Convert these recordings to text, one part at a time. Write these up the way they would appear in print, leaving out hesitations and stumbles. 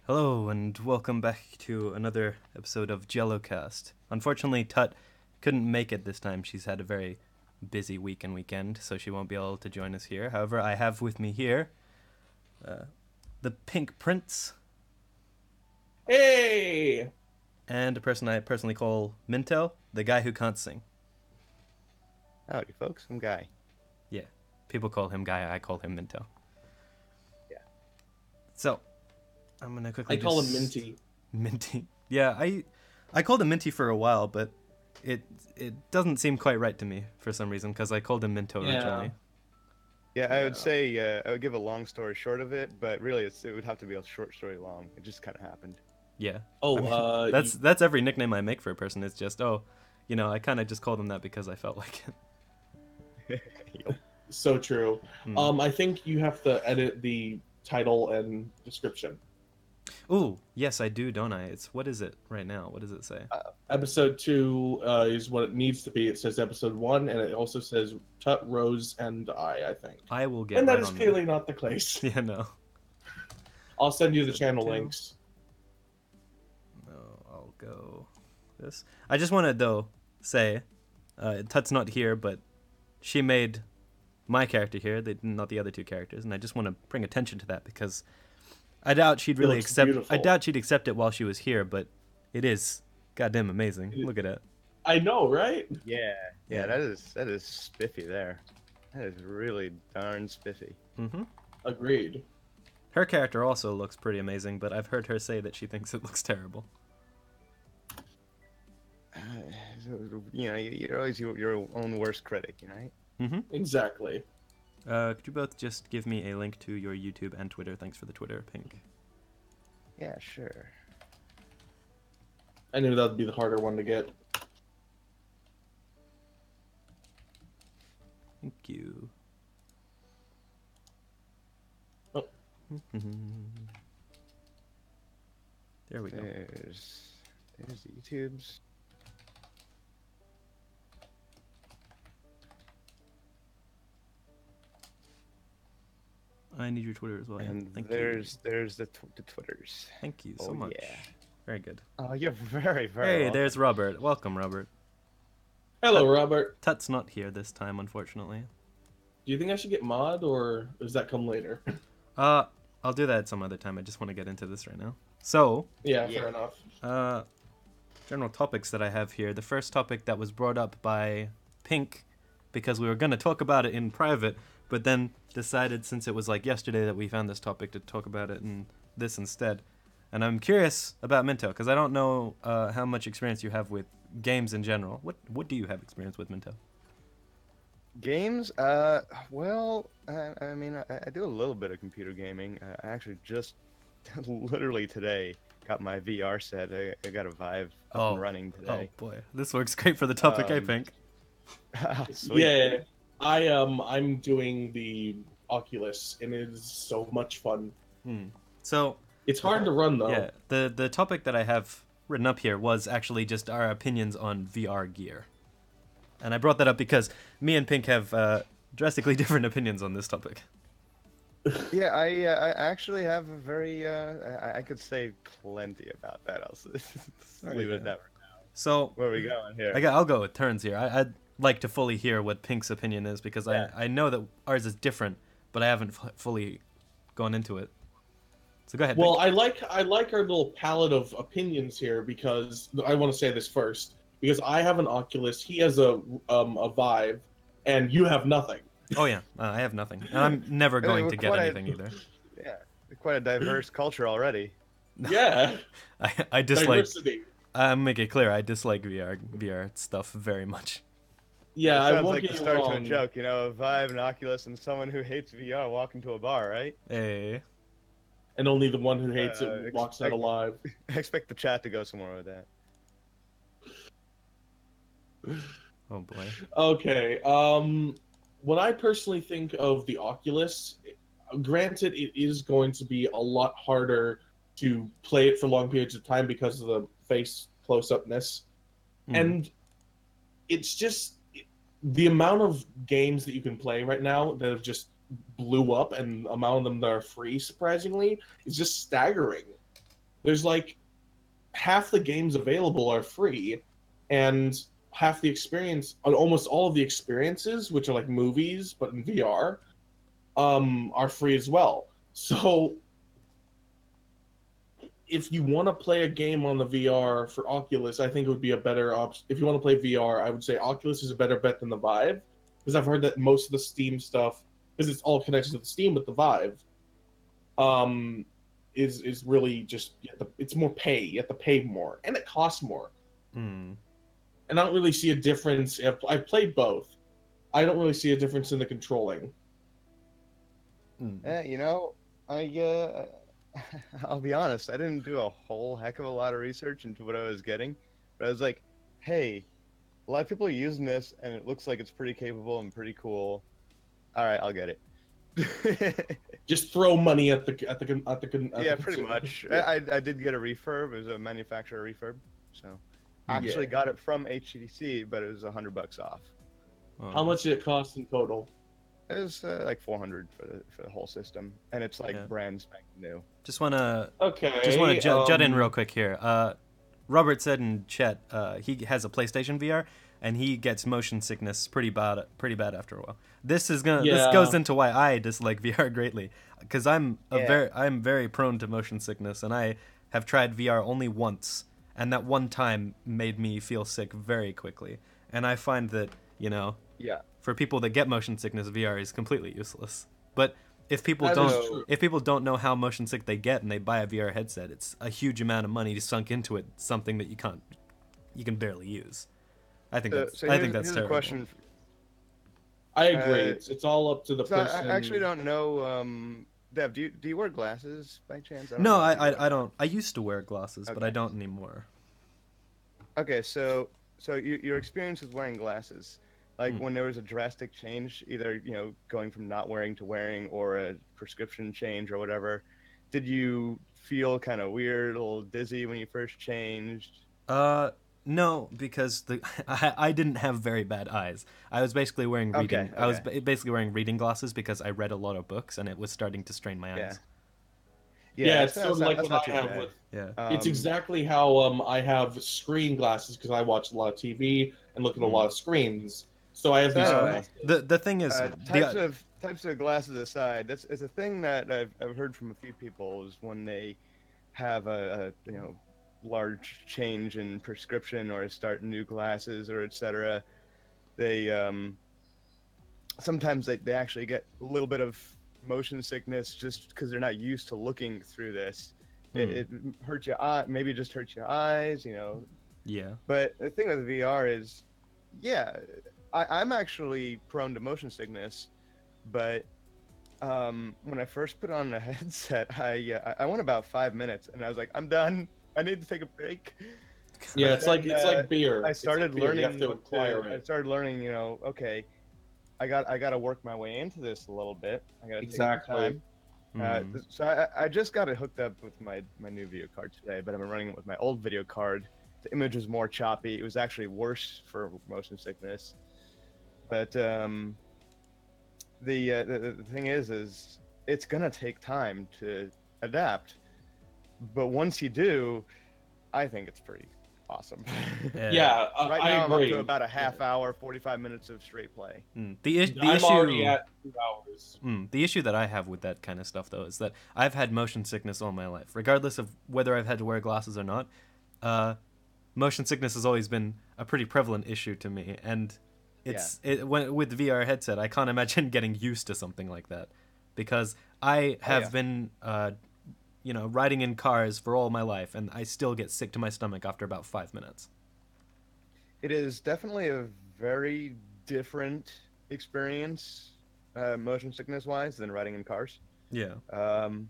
Hello and welcome back to another episode of JelloCast. Unfortunately, Tut couldn't make it this time. She's had a very busy week and weekend, so she won't be able to join us here. However, I have with me here the Pink Prince Hey! and a person I personally call Minto, the guy who can't sing. Howdy, folks. I'm Guy. Yeah, people call him Guy, I call him Minto. Yeah. So, I'm gonna quickly I call him Minty. Minty. Yeah, I called him Minty for a while, but it doesn't seem quite right to me for some reason because I called him Minto originally. Yeah, I would say I would give a long story short of it, but really it would have to be a short story long. It just kind of happened. Yeah. Oh, I mean, that's every nickname I make for a person. It's just I kind of just called him that because I felt like it. So true. I think you have to edit the title and description. Ooh, yes, I do, don't I? What is it right now? What does it say? Episode 2 is what it needs to be. It says episode 1, and it also says Tut, Rose, and I think. I will get. And that right is on clearly not the case. Yeah, no. I'll send you the channel links. No, I'll go this. I just want to though say, Tut's not here, but she made my character here. Not the other two characters, and I just want to bring attention to that because I doubt she'd really accept. Beautiful. I doubt she'd accept it while she was here, but it is goddamn amazing. Look at it. I know, right? Yeah, that is spiffy there. That is really darn spiffy. Mm-hmm. Agreed. Her character also looks pretty amazing, but I've heard her say that she thinks it looks terrible. You're always your own worst critic, right? Mm-hmm. Exactly. Could you both just give me a link to your YouTube and Twitter? Thanks for the Twitter, Pink. Yeah, sure. I knew that would be the harder one to get. Thank you. Oh. There we go. There's the YouTubes. I need your Twitter as well. And Thank there's the Twitters. Thank you so much. Yeah. Very good. Oh, you're very Hey, welcome. there's Robert. Welcome, Robert. Hello, Robert. Tut's not here this time, unfortunately. Do you think I should get mod, or does that come later? I'll do that some other time. I just want to get into this right now. So, Yeah, fair enough. General topics that I have here. The first topic that was brought up by Pink, because we were going to talk about it in private, but then decided since it was like yesterday that we found this topic to talk about it in this instead. And I'm curious about Minto, because I don't know how much experience you have with games in general. What do you have experience with, Minto? Games? Well, I mean, I do a little bit of computer gaming. I actually just, literally today, got my VR set. I got a Vive up and running today. Oh boy, this works great for the topic, I think. Sweet. Yeah, I'm doing the Oculus, and it is so much fun. So It's hard to run though. yeah, the topic that I have written up here was actually just our opinions on VR gear, and I brought that up because me and Pink have drastically different opinions on this topic. Yeah, I actually have a very, I could say plenty about that. I'll leave it at that for now. So Where are we going here? I'll go with turns here. I'd like to fully hear what Pink's opinion is because Yeah. I know that ours is different, but I haven't fully gone into it. So go ahead. Well, Pink. I like our little palette of opinions here because I want to say this first because I have an Oculus, he has a Vive, and you have nothing. Oh yeah, I have nothing, and I'm never going we're to get quite a- anything either. Yeah, quite a diverse culture already. Yeah, I dislike. diversity. Make it clear, I dislike VR stuff very much. Yeah, It I sounds won't like get the you start to a wrong. joke, a Vive, an Oculus, and someone who hates VR walk into a bar, right? Hey. And only the one who hates it Expect- walks out alive. I expect the chat to go somewhere with that. Oh boy. Okay. What I personally think of the Oculus, granted, it is going to be a lot harder to play it for long periods of time because of the face close-upness, and it's just the amount of games that you can play right now that have just blew up, and the amount of them that are free, surprisingly, is just staggering. there's like half the games available are free, and half the experience, almost all of the experiences, which are like movies but in VR, are free as well. So if you want to play a game on the VR for Oculus, I think it would be a better option. If you want to play VR, I would say Oculus is a better bet than the Vive, because I've heard that most of the Steam stuff, because it's all connected to the Steam with the Vive, is really just it's more pay. You have to pay more, and it costs more. Hmm. And I don't really see a difference. I've played both. I don't really see a difference in the controlling. You know, I I'll be honest, I didn't do a whole heck of a lot of research into what I was getting, but I was like, hey, a lot of people are using this, and it looks like it's pretty capable and pretty cool. All right, I'll get it. Just throw money at the Yeah, pretty much. Yeah. I did get a refurb. It was a manufacturer refurb, so I actually got it from HTC, but it was $100 off. How much did it cost in total? It was like 400 for the whole system, and it's like brand spanking new. Just wanna Okay. jut in real quick here. Robert said in chat he has a PlayStation VR and he gets motion sickness pretty bad after a while. This goes into why I dislike VR greatly, because I'm very prone to motion sickness, and I have tried VR only once, and that one time made me feel sick very quickly. And I find that, for people that get motion sickness, VR is completely useless. But if people don't know how motion sick they get and they buy a VR headset, it's a huge amount of money sunk into it, something that you can barely use. I think that's terrible. Question. I agree. It's all up to the person. I actually don't know. Dev, do you wear glasses by chance? No, I don't. I used to wear glasses, but I don't anymore. Okay, so your experience with wearing glasses, like when there was a drastic change, either going from not wearing to wearing, or a prescription change or whatever, did you feel kind of weird, a little dizzy when you first changed? No, because I didn't have very bad eyes. I was basically wearing reading. Okay. I was basically wearing reading glasses because I read a lot of books and it was starting to strain my eyes. Yeah, it's sort of like what I have with. It's exactly how I have screen glasses, because I watch a lot of TV and look at a lot of screens. So I have these glasses. The thing is, types of glasses aside, it's a thing that I've heard from a few people is when they have a large change in prescription or start new glasses or etc. They sometimes they actually get a little bit of motion sickness just because they're not used to looking through this. It hurts your eye, maybe it just hurts your eyes, Yeah. But the thing with VR is, I'm actually prone to motion sickness, but when I first put on a headset, I went about 5 minutes and I was like, I'm done. I need to take a break. Yeah, it's like beer. I started learning. I started learning. Okay, I got to work my way into this a little bit. I got to take some time. So I just got it hooked up with my new video card today, but I've been running it with my old video card. The image was more choppy. It was actually worse for motion sickness. But the thing is it's gonna take time to adapt. But once you do, I think it's pretty awesome. Right now I agree. I'm up to about a half hour, 45 minutes of straight play. I'm already at 2 hours. The issue that I have with that kind of stuff, though, is that I've had motion sickness all my life, regardless of whether I've had to wear glasses or not. Motion sickness has always been a pretty prevalent issue to me, and with the VR headset, I can't imagine getting used to something like that, because I have been riding in cars for all my life, and I still get sick to my stomach after about 5 minutes. It is definitely a very different experience, motion sickness wise, than riding in cars. Yeah.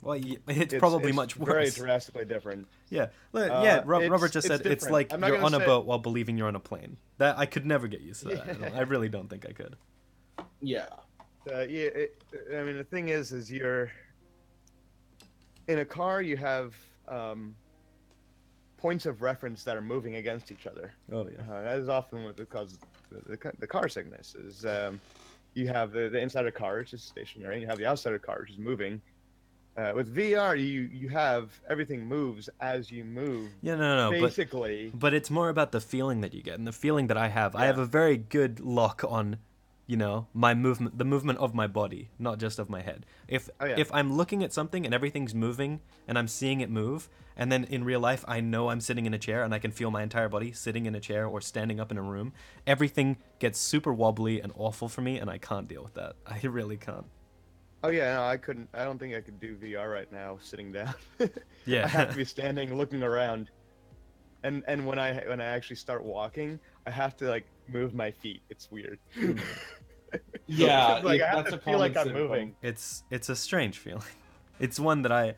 It's probably much worse. Very drastically different. Yeah. Robert just said it's like you're on a boat while believing you're on a plane. That I could never get used to that. I really don't think I could. Yeah. The thing is you're in a car. You have points of reference that are moving against each other. Oh yeah. That is often what causes the car sickness. Is you have the inside of the car, which is stationary, and you have the outside of the car, which is moving. With VR, you have everything moves as you move. Yeah, no, Basically, but it's more about the feeling that you get, and the feeling that I have. I have Yeah. a very good lock on, my movement, the movement of my body, not just of my head. If Oh, yeah. if I'm looking at something and everything's moving and I'm seeing it move, and then in real life I know I'm sitting in a chair and I can feel my entire body sitting in a chair or standing up in a room, everything gets super wobbly and awful for me, and I can't deal with that. I really can't. Oh yeah, no, I couldn't. I don't think I could do VR right now, sitting down. Yeah. I have to be standing, looking around, and when I actually start walking, I have to like move my feet. It's weird. Yeah, Like I have that's to a feel like common I'm symptom. moving. It's a strange feeling. It's one that I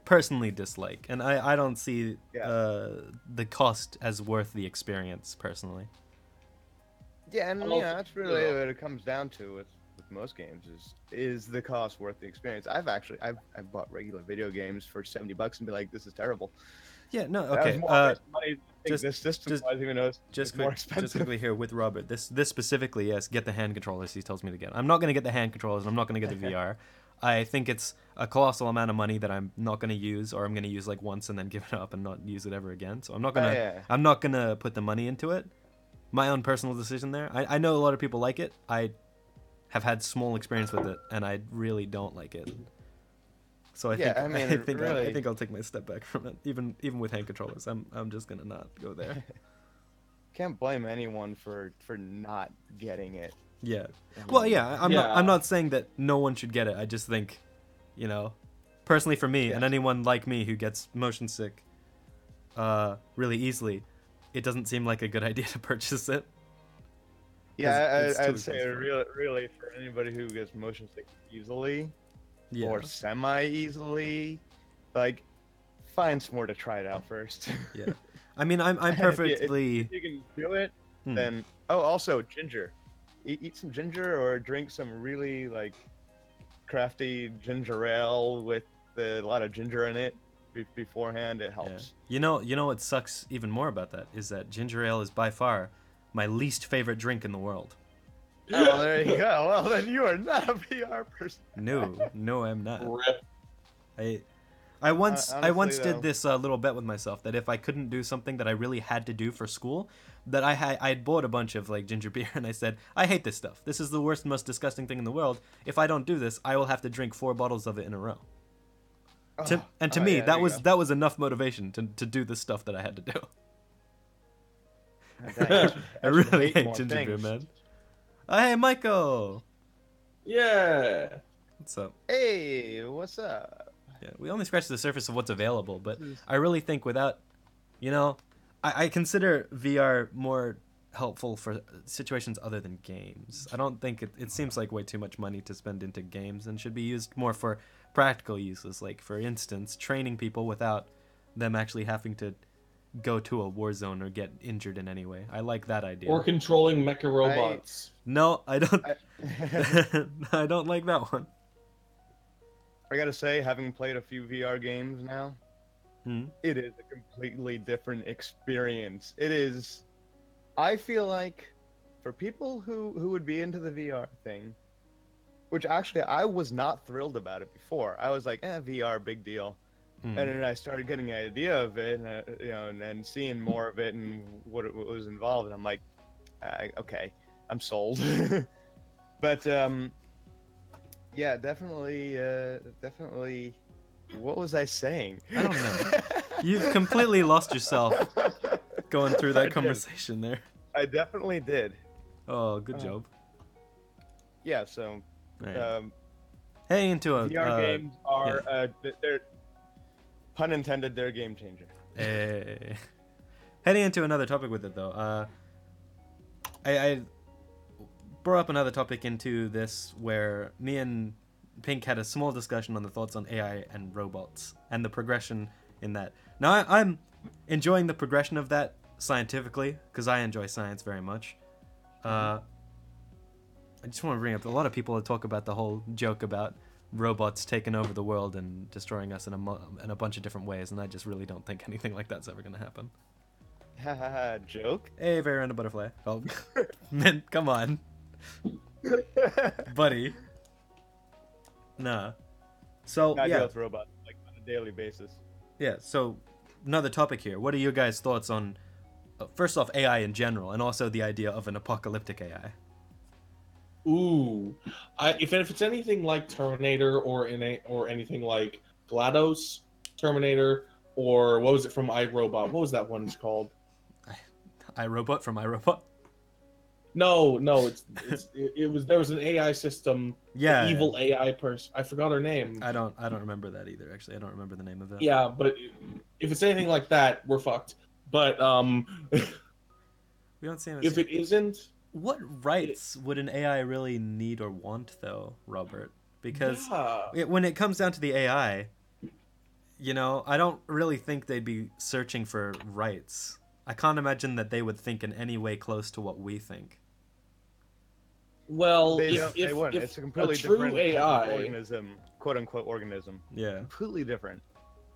personally dislike, and I don't see Yeah. the cost as worth the experience personally. Yeah, and Also, that's really what it comes down to with most games is the cost worth the experience. I've bought regular video games for $70 and be like, this is terrible. Yeah, no, That was okay. more waste of money. just- This system just- was, even though it's more Just expensive. quickly here with Robert. This specifically, yes, get the hand controllers. He tells me to get. I'm not going to get the hand controllers. And I'm not going to get the VR. I think it's a colossal amount of money that I'm not going to use, or I'm going to use like once and then give it up and not use it ever again. So I'm not gonna. Yeah. I'm not gonna put the money into it. My own personal decision there. I know a lot of people like it. I have had small experience with it, and I really don't like it. So I think I think I'll take my step back from it. Even with hand controllers, I'm just gonna not go there. Can't blame anyone for not getting it. Yeah. I mean, Well, yeah. I'm Yeah. not saying that no one should get it. I just think, personally for me and Yes. anyone like me who gets motion sick, really easily, it doesn't seem like a good idea to purchase it. Yeah, it's too I'd say expensive. really for anybody who gets motion sick easily Yeah. or semi easily, like find somewhere to try it out first. Yeah. I mean, I'm If perfectly. if you can do it, Hmm. then also ginger. Eat some ginger or drink some really like crafty ginger ale with a lot of ginger in it beforehand. It Yeah. helps. You know what sucks even more about that is that ginger ale is by far my least favorite drink in the world. Oh, there you go. Well, then you are not a VR person. No, I'm not. Rip. I once Honestly, did though. this little bet with myself that if I couldn't do something that I really had to do for school, that I'd bought a bunch of like ginger beer and I said, I hate this stuff. This is the worst, most disgusting thing in the world. If I don't do this, I will have to drink 4 bottles of it in a row. To me, yeah, that was enough motivation to do the stuff that I had to do. I really hate ginger beer, man. Oh, hey, Michael. Yeah. What's up? Hey, what's up? Yeah, we only scratched the surface of what's available, but I really think without, I consider VR more helpful for situations other than games. I don't think it seems like way too much money to spend into games and should be used more for practical uses, like, for instance, training people without them actually having to go to a war zone or get injured in any way. I like that idea. Or controlling mecha robots. No, I don't. I don't like that one. I gotta say, having played a few VR games now, it is a completely different experience. It is. I feel like for people who would be into the VR thing, which actually I was not thrilled about it before. I was like, VR, big deal. And then I started getting an idea of it, and then seeing more of it and what was involved, and I'm like, okay, I'm sold. But yeah, definitely. What was I saying? I don't know. You've completely lost yourself going through that conversation there. I definitely did. Oh, good job. Yeah. So, Right. Hey, into a VR games are they're pun intended. They're a game changer. Heading into another topic with it though. I brought up another topic into this where me and Pink had a small discussion on the thoughts on AI and robots and the progression in that. Now I'm enjoying the progression of that scientifically because I enjoy science very much. I just want to bring up a lot of people that talk about the whole joke about robots taking over the world and destroying us in a bunch of different ways, and I just really don't think anything like that's ever going to happen. Haha, joke. Hey, very random butterfly. Oh, man, come on, buddy. Nah. So I deal yeah, with robots like on a daily basis. yeah. So another topic here. What are your guys' thoughts on first off AI in general, and also the idea of an apocalyptic AI? Ooh, if it's anything like Terminator or anything like GLaDOS, Terminator, or what was it from iRobot? What was that one called? iRobot from iRobot. No, it was there was an AI system, the Yeah, evil AI person. I forgot her name. I don't remember that either. Actually, I don't remember the name of it. Yeah, but if it's anything like that, we're fucked. But We don't see him. if it isn't, What rights would an AI really need or want, though, Robert? Because yeah. when it comes down to the AI, I don't really think they'd be searching for rights. I can't imagine that they would think in any way close to what we think. Well, They if wouldn't. It's a completely true different type AI, of organism, quote unquote organism. Yeah. Completely different.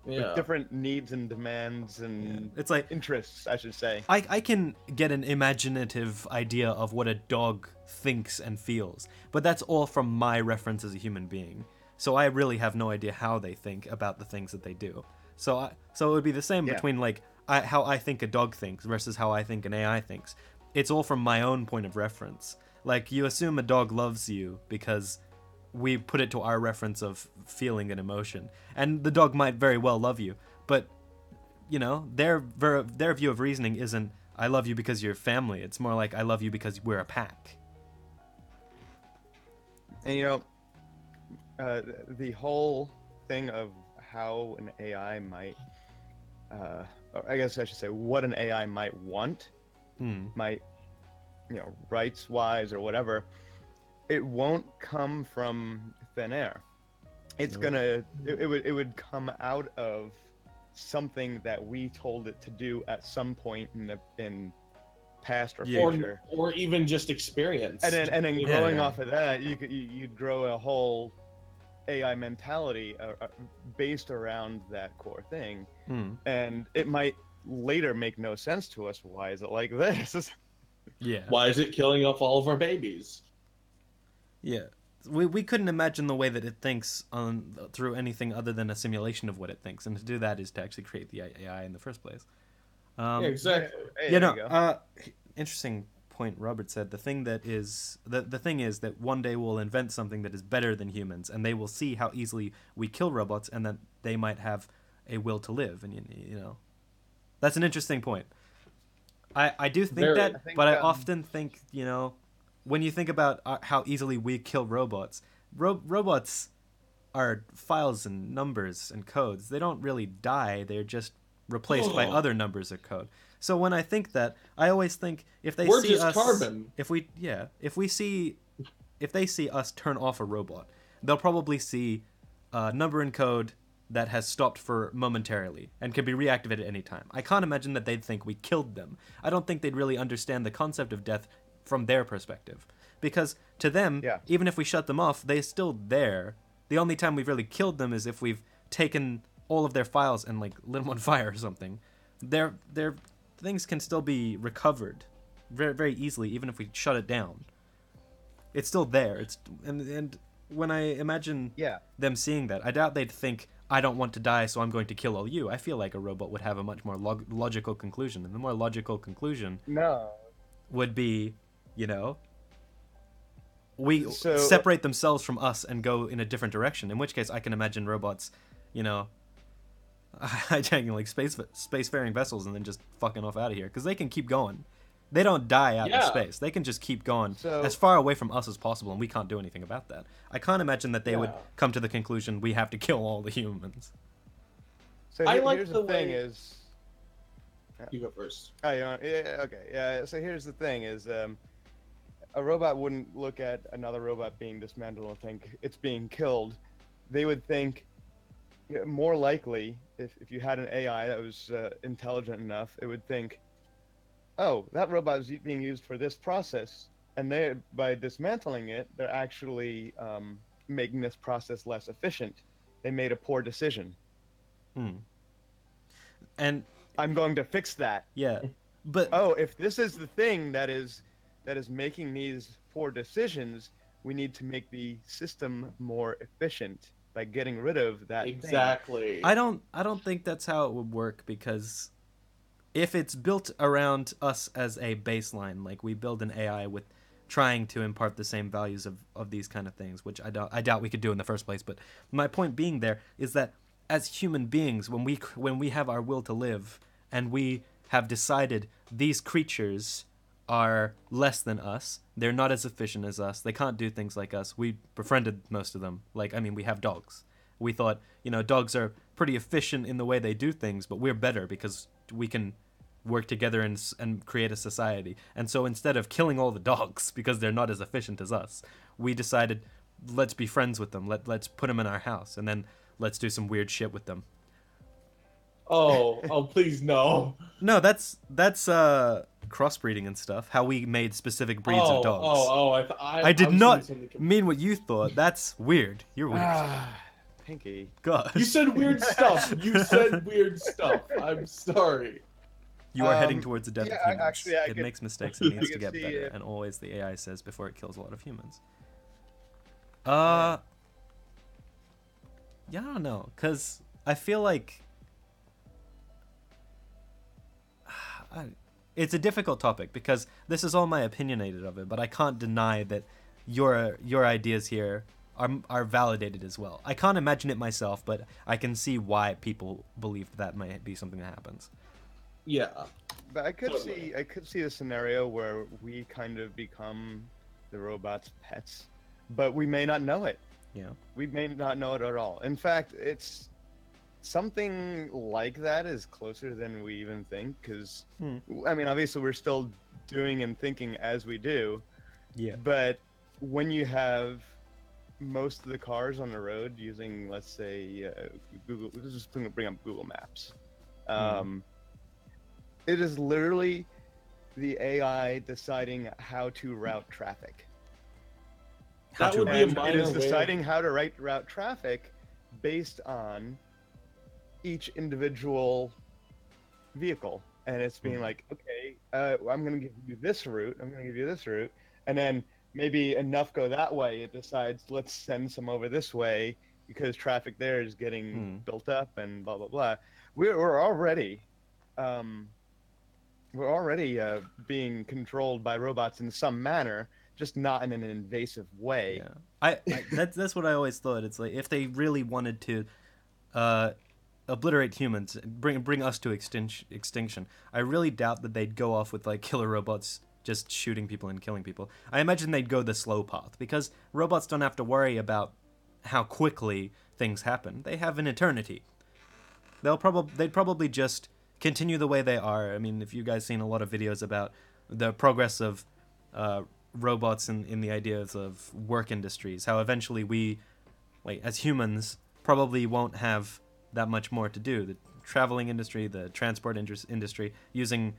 yeah. With different needs and demands and It's like interests, I should say. I can get an imaginative idea of what a dog thinks and feels, but that's all from my reference as a human being. So I really have no idea how they think about the things that they do. So it would be the same Yeah. between like how I think a dog thinks versus how I think an AI thinks. It's all from my own point of reference. Like you assume a dog loves you because we put it to our reference of feeling and emotion, and the dog might very well love you, but their view of reasoning isn't I love you because you're family. It's more like I love you because we're a pack. And the whole thing of how an AI might, or I guess I should say, what an AI might want, might, rights-wise or whatever, it won't come from thin air. It's it would come out of something that we told it to do at some point in past or future, or even just experience. and then growing Yeah. off of that, you'd grow a whole AI mentality based around that core thing, and it might later make no sense to us. Why is it like this? Yeah. Why is it killing off all of our babies? Yeah. We couldn't imagine the way that it thinks through anything other than a simulation of what it thinks, and to do that is to actually create the AI in the first place. Yeah, exactly. Hey, there you go. Interesting point Robert said. The thing is that one day we'll invent something that is better than humans, and they will see how easily we kill robots, and that they might have a will to live. And that's an interesting point. I do think that, but I often think when you think about how easily we kill robots, robots are files and numbers and codes. They don't really die. They're just replaced by other numbers of code. So when I think that, I always think if they We're see just us, carbon. if they see us turn off a robot, they'll probably see a number in code that has stopped for momentarily and can be reactivated at any time. I can't imagine that they'd think we killed them. I don't think they'd really understand the concept of death from their perspective, because to them, even if we shut them off, they're still there. The only time we've really killed them is if we've taken all of their files and like lit them on fire or something. Their things can still be recovered very, very easily, even if we shut it down. It's still there. And when I imagine them seeing that, I doubt they'd think, I don't want to die, so I'm going to kill all you. I feel like a robot would have a much more logical conclusion, and the more logical conclusion would be, we separate themselves from us and go in a different direction. In which case, I can imagine robots, hijacking like spacefaring vessels and then just fucking off out of here, because they can keep going. They don't die out in space. They can just keep going as far away from us as possible, and we can't do anything about that. I can't imagine that they would come to the conclusion we have to kill all the humans. So here's the thing is... You go first. Oh, okay. Yeah, so here's the thing is... a robot wouldn't look at another robot being dismantled and think it's being killed. They would think, more likely, if you had an AI that was intelligent enough, it would think, oh, that robot is being used for this process, and by dismantling it, they're actually making this process less efficient. They made a poor decision. And I'm going to fix that. Yeah, but if this is the thing that is making these poor decisions, we need to make the system more efficient. by getting rid of that thing. Exactly. I don't think that's how it would work, because if it's built around us as a baseline, like we build an AI with trying to impart the same values of these kind of things, which I doubt we could do in the first place. But my point being there is that as human beings, when we have our will to live, and we have decided these creatures are less than us, they're not as efficient as us, they can't do things like us. We befriended most of them. Like, I mean, we have dogs. We thought, dogs are pretty efficient in the way they do things, but we're better because we can work together and create a society. And so instead of killing all the dogs because they're not as efficient as us, we decided, let's be friends with them. Let's put them in our house, and then let's do some weird shit with them. Oh, please no. No, that's crossbreeding and stuff. How we made specific breeds of dogs. I did not mean what you thought. That's weird. You're weird. Pinky. God. You said weird stuff. You said weird stuff. I'm sorry. You are heading towards the death of humans. Actually, it makes mistakes and needs to get better, it. and always the AI says before it kills a lot of humans. Yeah, I don't know, because I feel like it's a difficult topic, because this is all my opinionated of it, but I can't deny that your ideas here are validated as well. I can't imagine it myself, but I can see why people believe that might be something that happens. Yeah. But I could see a scenario where we kind of become the robot's pets, but we may not know it. Yeah. We may not know it at all. In fact, it's something like that is closer than we even think, because I mean, obviously we're still doing and thinking as we do. Yeah. But when you have most of the cars on the road using, let's say, Google, let's just bring up Google Maps. It is literally the AI deciding how to route traffic. That would be a minor It is way. deciding how to route traffic based on each individual vehicle, and it's being like, okay, I'm going to give you this route, I'm going to give you this route, and then maybe enough go that way, it decides, let's send some over this way because traffic there is getting built up and blah blah blah. We're already being controlled by robots in some manner, just not in an invasive way. Yeah, that's what I always thought. It's like, if they really wanted to obliterate humans, bring us to extinction, I really doubt that they'd go off with like killer robots just shooting people and killing people. I imagine they'd go the slow path, because robots don't have to worry about how quickly things happen. They have an eternity. They'd probably just continue the way they are. I mean, if you guys seen a lot of videos about the progress of robots in the ideas of work industries, how eventually we, like, as humans, probably won't have that much more to do. The traveling industry, the transport industry, using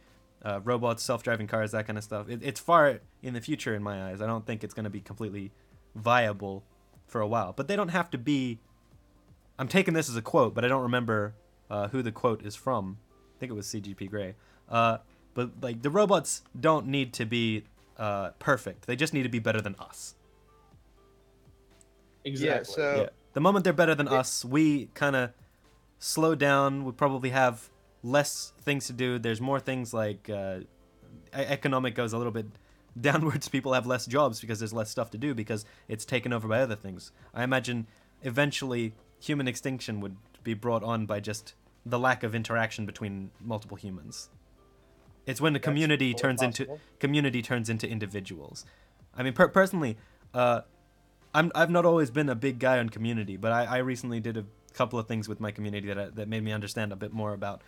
robots, self-driving cars, that kind of stuff. It's far in the future in my eyes. I don't think it's going to be completely viable for a while. But they don't have to be... I'm taking this as a quote, but I don't remember who the quote is from. I think it was CGP Grey. But like, the robots don't need to be perfect. They just need to be better than us. Exactly. Yeah, so The moment they're better than us, we kind of slow down. We probably have less things to do. There's more things like economic goes a little bit downwards. People have less jobs because there's less stuff to do, because it's taken over by other things. I imagine eventually human extinction would be brought on by just the lack of interaction between multiple humans. It's when the community turns into individuals. I mean, personally, I've not always been a big guy on community, but I recently did a couple of things with my community that made me understand a bit more about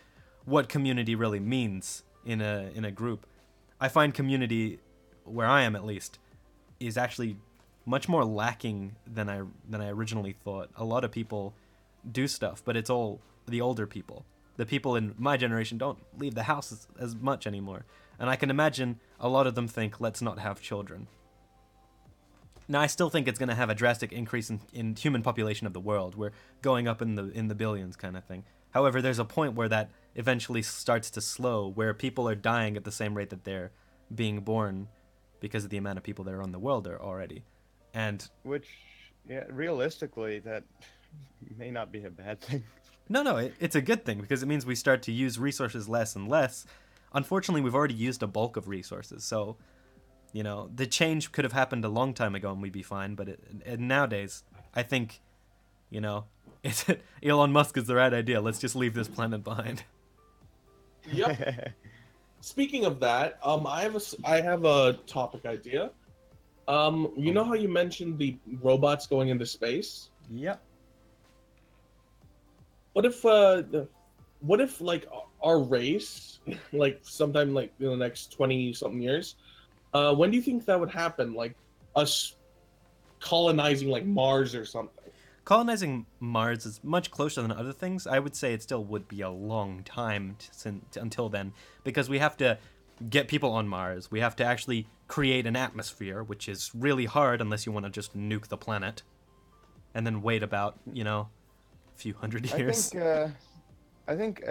what community really means in a group. I find community, where I am at least, is actually much more lacking than I originally thought. A lot of people do stuff, but it's all the older people. The people in my generation don't leave the house as much anymore. And I can imagine a lot of them think, let's not have children. Now, I still think it's going to have a drastic increase in human population of the world. We're going up in the billions kind of thing. However, there's a point where that eventually starts to slow, where people are dying at the same rate that they're being born, because of the amount of people that are on the world already. And which, yeah, realistically, that may not be a bad thing. No, it's a good thing because it means we start to use resources less and less. Unfortunately, we've already used a bulk of resources, so the change could have happened a long time ago and we'd be fine. But nowadays, I think, it's Elon Musk is the right idea. Let's just leave this planet behind. Yep. Speaking of that, I have a topic idea. You know how you mentioned the robots going into space? Yep. What if like our race, like sometime like in the next 20 something years, when do you think that would happen? Like us colonizing like Mars or something? Colonizing Mars is much closer than other things. I would say it still would be a long time until then, because we have to get people on Mars. We have to actually create an atmosphere, which is really hard unless you want to just nuke the planet, and then wait about, a few hundred years. I think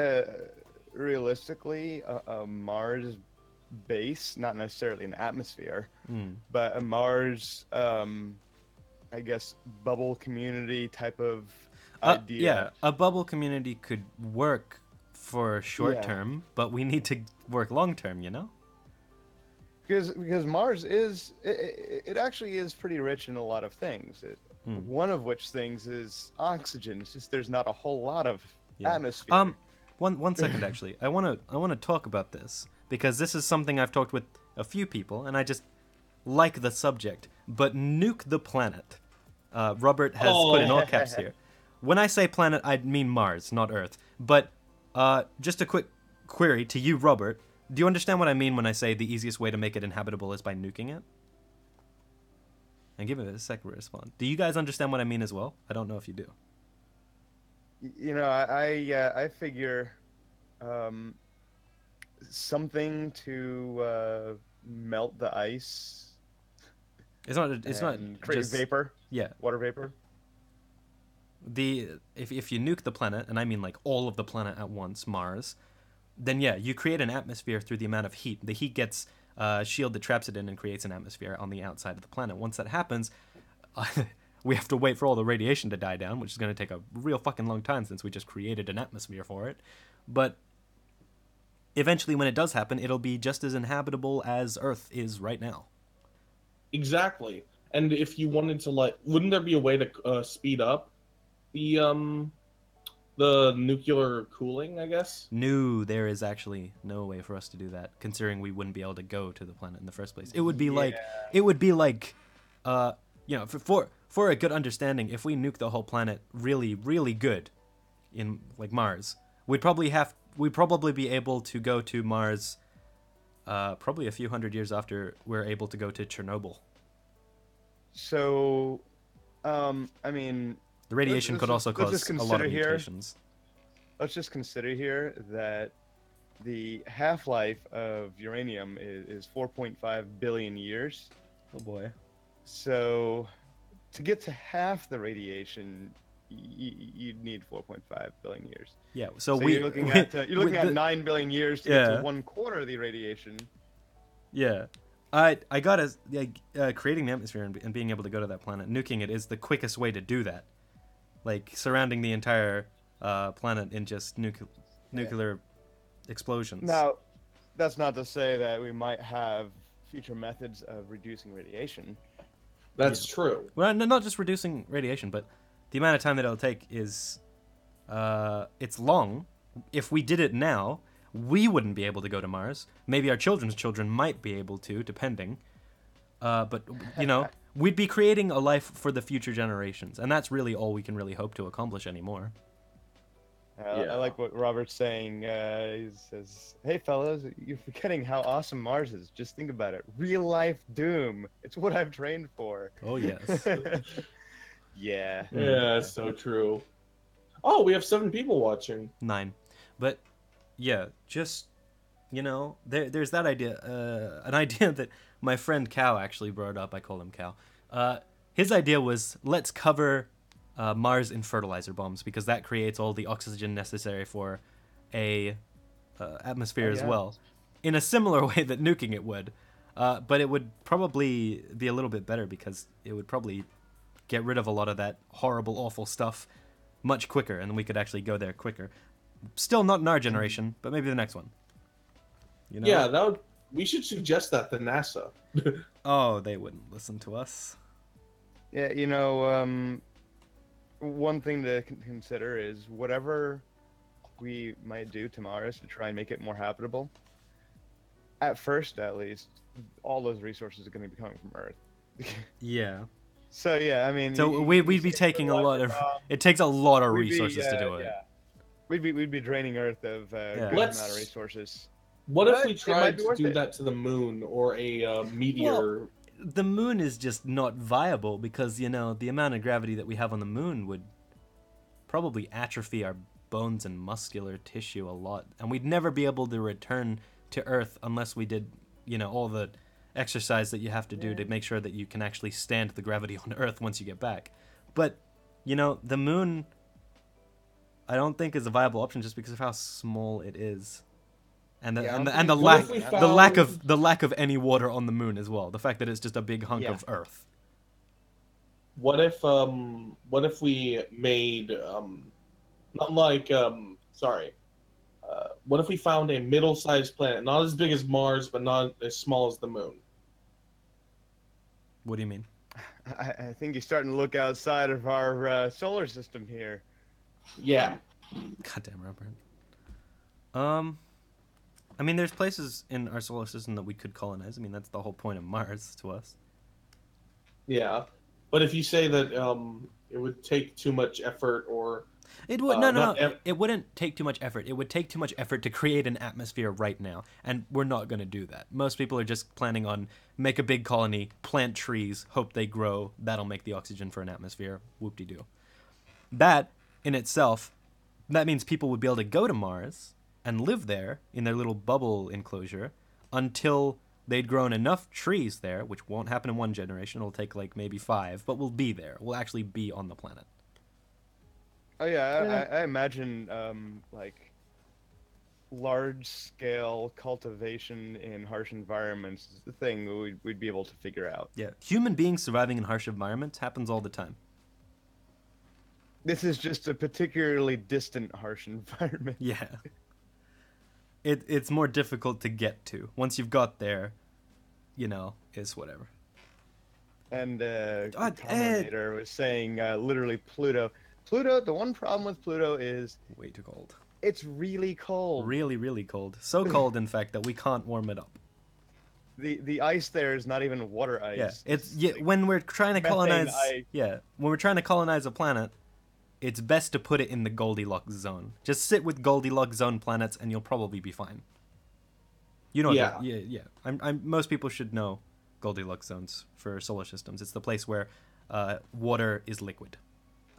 realistically, a Mars base, not necessarily an atmosphere, but a Mars, I guess, bubble community type of idea. Yeah, a bubble community could work for short term, but we need to work long term, Because Mars is it actually is pretty rich in a lot of things. One of which things is oxygen. It's just there's not a whole lot of atmosphere. One second actually. I want to talk about this because this is something I've talked with a few people and I just like the subject. But nuke the planet. Robert has put in all caps here. When I say planet, I mean Mars, not Earth. But just a quick query to you, Robert. Do you understand what I mean when I say the easiest way to make it inhabitable is by nuking it? And give it a second to respond. Do you guys understand what I mean as well? I don't know if you do. I figure something to melt the ice. It's not create just vapor. Yeah, water vapor. If you nuke the planet, and I mean like all of the planet at once, Mars, then you create an atmosphere through the amount of heat. The heat gets a shield that traps it in and creates an atmosphere on the outside of the planet. Once that happens, we have to wait for all the radiation to die down, which is going to take a real fucking long time since we just created an atmosphere for it. But eventually, when it does happen, it'll be just as inhabitable as Earth is right now. Exactly. And if you wanted to, wouldn't there be a way to speed up the nuclear cooling, I guess? No, there is actually no way for us to do that, considering we wouldn't be able to go to the planet in the first place. It would be like, for a good understanding, if we nuke the whole planet really, really good in like Mars, we'd probably be able to go to Mars probably a few hundred years after we're able to go to Chernobyl. So, I mean, the radiation could also cause a lot of mutations. Let's just consider here that the half-life of uranium is 4.5 billion years. Oh boy. So, to get to half the radiation, you'd need 4.5 billion years. Yeah. So you're looking at 9 billion years to get to 1/4 of the radiation. Yeah. I got creating the atmosphere and being able to go to that planet, nuking it is the quickest way to do that. Like surrounding the entire planet in just nuclear explosions. Now, that's not to say that we might have future methods of reducing radiation. That's true. Well, not just reducing radiation, but the amount of time that it'll take is it's long. If we did it now, we wouldn't be able to go to Mars. Maybe our children's children might be able to, depending. But, we'd be creating a life for the future generations. And that's really all we can really hope to accomplish anymore. I like what Robert's saying. He says, hey, fellas, you're forgetting how awesome Mars is. Just think about it. Real life Doom. It's what I've trained for. Oh, yes. Yeah, that's so true. Oh, we have 7 people watching. 9. But, yeah, just, there's that idea. An idea that my friend Cow actually brought up. I call him Cow. His idea was, let's cover Mars in fertilizer bombs, because that creates all the oxygen necessary for a atmosphere as well, in a similar way that nuking it would. But it would probably be a little bit better, because it would probably get rid of a lot of that horrible, awful stuff much quicker, and we could actually go there quicker. Still not in our generation, but maybe the next one. You know? Yeah, we should suggest that to NASA. Oh, they wouldn't listen to us. Yeah, one thing to consider is whatever we might do to Mars to try and make it more habitable. At first, at least, all those resources are going to be coming from Earth. Yeah. So yeah, I mean. So we'd be taking a lot of. It takes a lot of resources to do it. Yeah. We'd be draining Earth of a great amount of resources. What if But we it tried might be to worth do it. that to the moon or a meteor? Well, the moon is just not viable because, the amount of gravity that we have on the moon would probably atrophy our bones and muscular tissue a lot. And we'd never be able to return to Earth unless we did, all the exercise that you have to do to make sure that you can actually stand the gravity on Earth once you get back. But, the moon, I don't think is a viable option just because of how small it is. And the lack of any water on the moon as well. The fact that it's just a big hunk of Earth. What if we made what if we found a middle-sized planet, not as big as Mars, but not as small as the moon? What do you mean? I think you're starting to look outside of our solar system here. Yeah. Goddamn, Robert. I mean, there's places in our solar system that we could colonize. I mean, that's the whole point of Mars to us. Yeah, but if you say that it would take too much effort, or it would it wouldn't take too much effort. It would take too much effort to create an atmosphere right now, and we're not going to do that. Most people are just planning on make a big colony, plant trees, hope they grow. That'll make the oxygen for an atmosphere. Whoop-de-doo. That in itself, that means people would be able to go to Mars and live there in their little bubble enclosure until they'd grown enough trees there, which won't happen in one generation. It'll take like maybe 5, but we'll be there. We'll actually be on the planet. Oh yeah, I imagine like large-scale cultivation in harsh environments is the thing we'd be able to figure out. Yeah, human beings surviving in harsh environments happens all the time. This is just a particularly distant harsh environment. Yeah. It's more difficult to get to. Once you've got there, it's whatever. And Commentator was saying literally Pluto. The one problem with Pluto is way too cold. It's really cold. Really, really cold. So cold, in fact, that we can't warm it up. The ice there is not even water ice. Yeah, when we're trying to colonize ice. when we're trying to colonize a planet, it's best to put it in the Goldilocks zone. Just sit with Goldilocks zone planets, and you'll probably be fine. You know, most people should know Goldilocks zones for solar systems. It's the place where water is liquid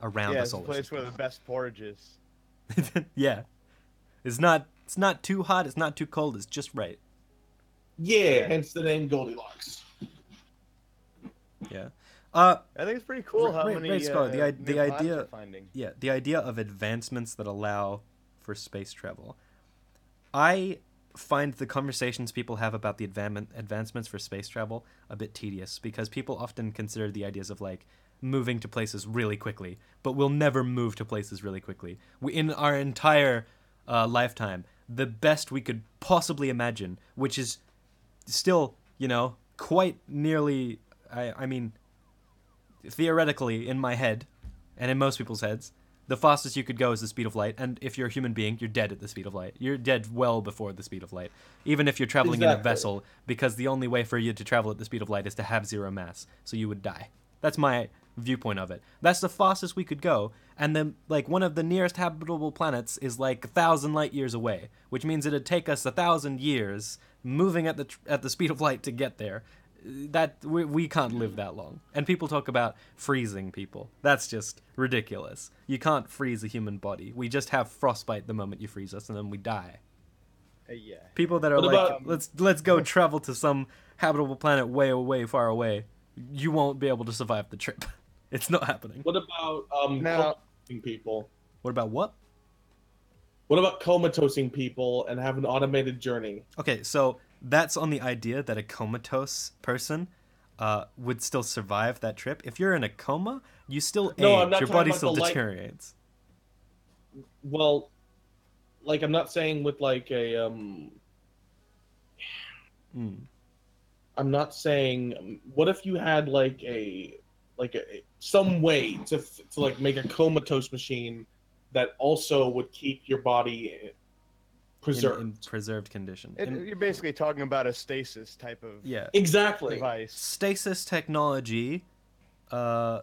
around the solar system. Yeah, it's the place where the best porridge is. Yeah, it's not too hot. It's not too cold. It's just right. Yeah, hence the name Goldilocks. Yeah. I think it's pretty cool how many the idea, finding. Yeah, the idea of advancements that allow for space travel. I find the conversations people have about the advancements for space travel a bit tedious because people often consider the ideas of like moving to places really quickly, but we'll never move to places really quickly. In our entire lifetime, the best we could possibly imagine, which is still, quite nearly, I mean, theoretically in my head and in most people's heads, the fastest you could go is the speed of light, and if you're a human being, you're dead at the speed of light. You're dead well before the speed of light, even if you're traveling in a vessel, because the only way for you to travel at the speed of light is to have zero mass, so you would die. That's my viewpoint of it. That's the fastest we could go, and then like one of the nearest habitable planets is like 1,000 light years away, which means it'd take us 1,000 years moving at the speed of light to get there. That we can't live that long. And people talk about freezing people. That's just ridiculous. You can't freeze a human body. We just have frostbite the moment you freeze us, and then we die. Yeah. People that are let's go travel to some habitable planet way, way far away. You won't be able to survive the trip. It's not happening. What about comatosing people? What about what? What about comatosing people and have an automated journey? Okay, so that's on the idea that a comatose person would still survive that trip. If you're in a coma, you still age. Your body still deteriorates. well, like I'm not saying with like a Mm. I'm not saying what if you had like a some way to like make a comatose machine that also would keep your body In preserved. preserved condition. You're basically talking about a stasis type of Yeah. Exactly. device. Stasis technology, uh,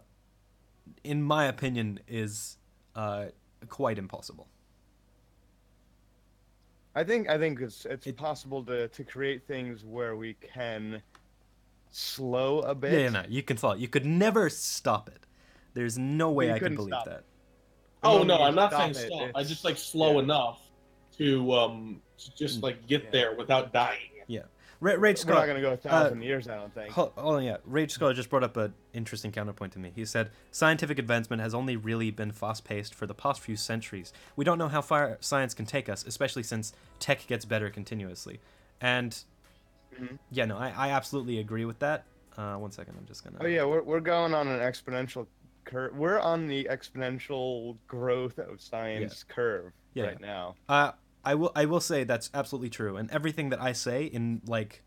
in my opinion, is quite impossible. I think it's It, possible to create things where we can slow a yeah, bit. no, you can follow it. You could never stop it. There's no But way you I could couldn't believe stop it. that. The Oh moment no, you I'm not saying stop it, stop. I just like it's slow yeah, enough to just Mm, like get yeah. there without dying. yeah. Rage We're not Scholar, gonna go uh, 1,000 years, I don't think. yeah. Rage Scholar just brought up an interesting counterpoint to me. He said, scientific advancement has only really been fast paced for the past few centuries. We don't know how far science can take us, especially since tech gets better continuously. And Mhm. yeah, no, I absolutely agree with that. One second, I'm just Oh gonna. yeah, we're going on an exponential curve. We're on the exponential growth of Yeah, science curve yeah, yeah. right now. I will say that's absolutely true, and everything that I say in like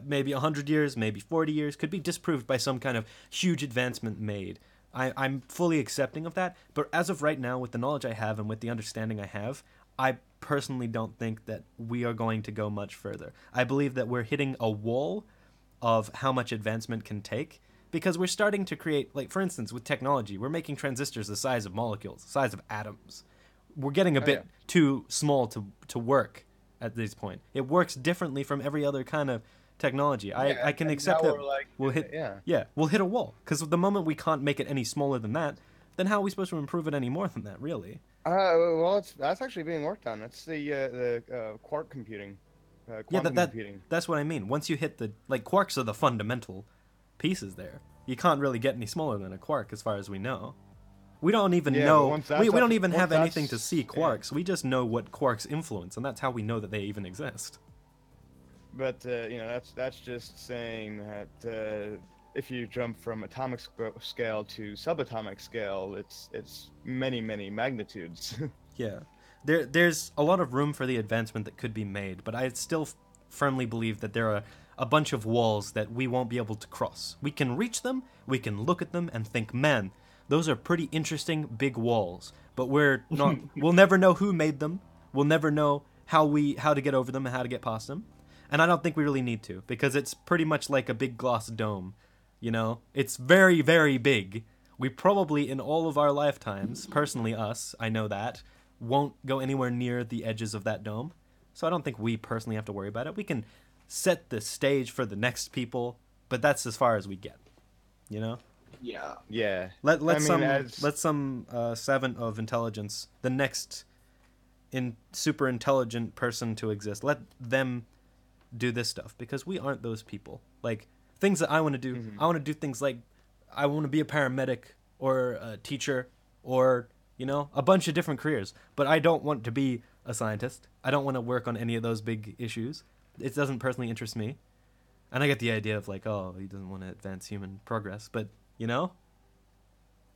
maybe 100 years, maybe 40 years, could be disproved by some kind of huge advancement made. I'm fully accepting of that, but as of right now, with the knowledge I have and with the understanding I have, I personally don't think that we are going to go much further. I believe that we're hitting a wall of how much advancement can take because we're starting to create, like, for instance, with technology, we're making transistors the size of molecules, the size of atoms. We're getting a Oh yeah, bit too small to work at this point. It works differently from every other kind of technology. yeah, I can and accept now that we're like, we'll hit yeah. we'll hit a wall because the moment we can't make it any smaller than that, then how are we supposed to improve it any more than that? Really? Well, that's actually being worked on. That's the quark computing, Yeah, quantum computing. that's what I mean. Once you hit the like quarks are the fundamental pieces there. You can't really get any smaller than a quark as far as we know. We don't even Yeah, but know. We don't even once have anything to see that's yeah. quarks. We just know what quarks influence, and that's how we know that they even exist. But that's just saying that if you jump from atomic scale to subatomic scale, it's many magnitudes. Yeah, there's a lot of room for the advancement that could be made, but I still firmly believe that there are a bunch of walls that we won't be able to cross. We can reach them, we can look at them and think, man, those are pretty interesting big walls, but we're not. We'll never know who made them. We'll never know how to get over them and how to get past them. And I don't think we really need to because it's pretty much like a big glass dome. You know, it's very very big. We probably in all of our lifetimes, personally us, I know that, won't go anywhere near the edges of that dome. So I don't think we personally have to worry about it. We can set the stage for the next people, but that's as far as we get. You know? Yeah. Yeah, Let I let mean, some as let some savant of intelligence, the next in super intelligent person to exist. Let them do this stuff because we aren't those people. Like things that I want to do, mhm. I want to do things like I want to be a paramedic or a teacher or a bunch of different careers. But I don't want to be a scientist. I don't want to work on any of those big issues. It doesn't personally interest me. And I get the idea of like, oh, he doesn't want to advance human progress, but you know,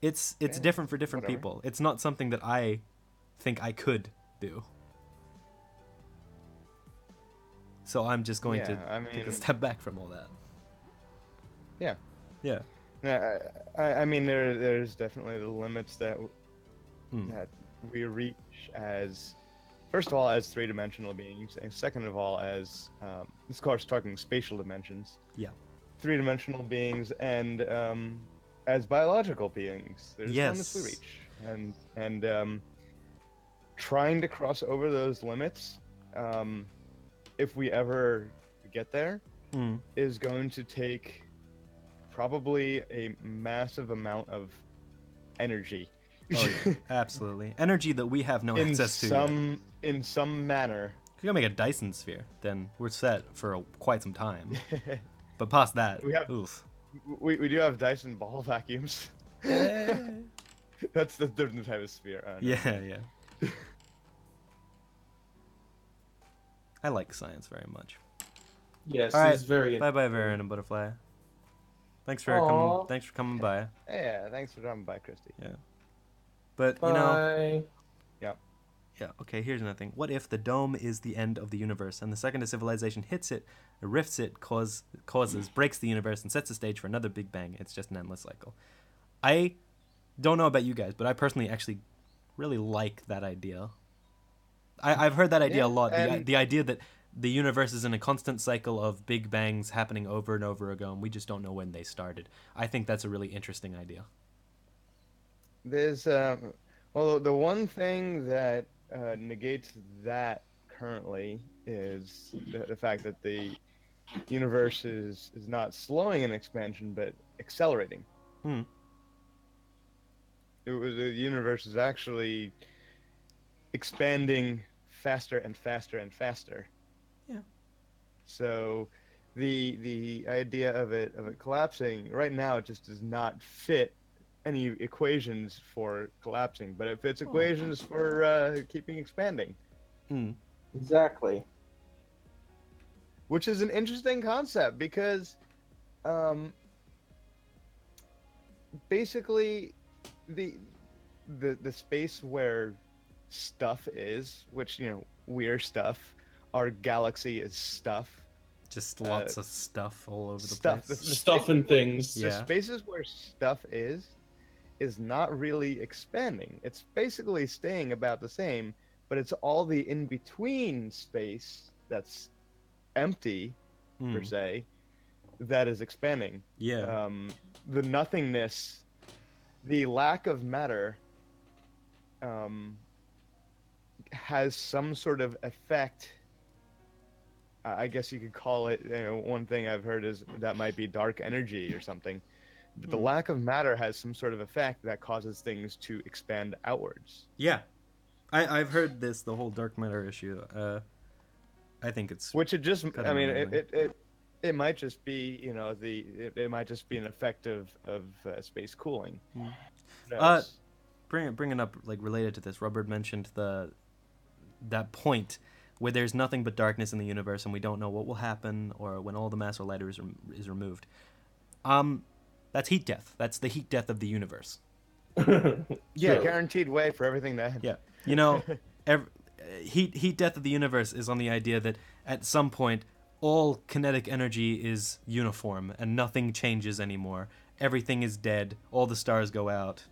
it's Yeah, different for different whatever. people. It's not something that I think I could do. So I'm just going to Yeah, I take a mean, step back from all that. yeah. Yeah. Yeah, I mean, there's definitely the limits Hmm. that we reach as, first of all, as three-dimensional beings, and second of all, as of course, talking spatial dimensions, Yeah. three-dimensional beings, and as biological beings. There's limits we Yes. reach, and trying to cross over those limits, um, if we ever get there, Hmm. is going to take probably a massive amount of energy. Oh yeah, absolutely. Energy that we have no access to yet. In some manner. If you're gonna make a Dyson sphere, then we're set for quite some time. But past that, we have oof. we do have Dyson ball vacuums. Eh. That's the different type of sphere. Never Yeah, mind. yeah. I like science very much. Yes, All right. it's very Bye bye, interesting. Varian and Butterfly. Thanks for coming. Aw, Thanks for coming by. Yeah, thanks for dropping by, Christy. Yeah. But bye. Yeah. Yeah, okay, here's another thing. What if the dome is the end of the universe, and the second a civilization hits it, rifts it, breaks the universe, and sets the stage for another Big Bang? It's just an endless cycle. I don't know about you guys, but I personally actually really like that idea. I've heard that idea a Yeah, lot. and The idea that the universe is in a constant cycle of Big Bangs happening over and over again, and we just don't know when they started. I think that's a really interesting idea. there's well, the one thing that negates that currently is the fact that the universe is not slowing in expansion but accelerating. Hmm. The universe is actually expanding faster and faster and faster. Yeah. So the idea of it collapsing right now, it just does not fit any equations for collapsing, but it fits equations for keeping expanding, Hmm. Exactly. which is an interesting concept because um, basically the the space where stuff is, which we're stuff, our galaxy is stuff. Just lots of stuff all over the Stuff. place. Stuff and things. The Yeah. spaces where stuff is not really expanding. It's basically staying about the same, but it's all the in between space that's empty per Hmm. se that is expanding. Yeah. The nothingness, the lack of matter, um, has some sort of effect. I guess you could call it. One thing I've heard is that might be dark energy or something. But the Hmm. lack of matter has some sort of effect that causes things to expand outwards. Yeah. I've heard this, the whole dark matter issue. I think it's Which it just, kind I of mean, amazing. it might just be, it might just be an effect of space cooling. Hmm. Who knows? Bringing up like related to this, Robert mentioned that point where there's nothing but darkness in the universe and we don't know what will happen or when all the mass or light is removed. That's heat death. That's the heat death of the universe. Yeah, True. guaranteed way for everything to end. Yeah, heat death of the universe is on the idea that at some point all kinetic energy is uniform and nothing changes anymore. Everything is dead. All the stars go out.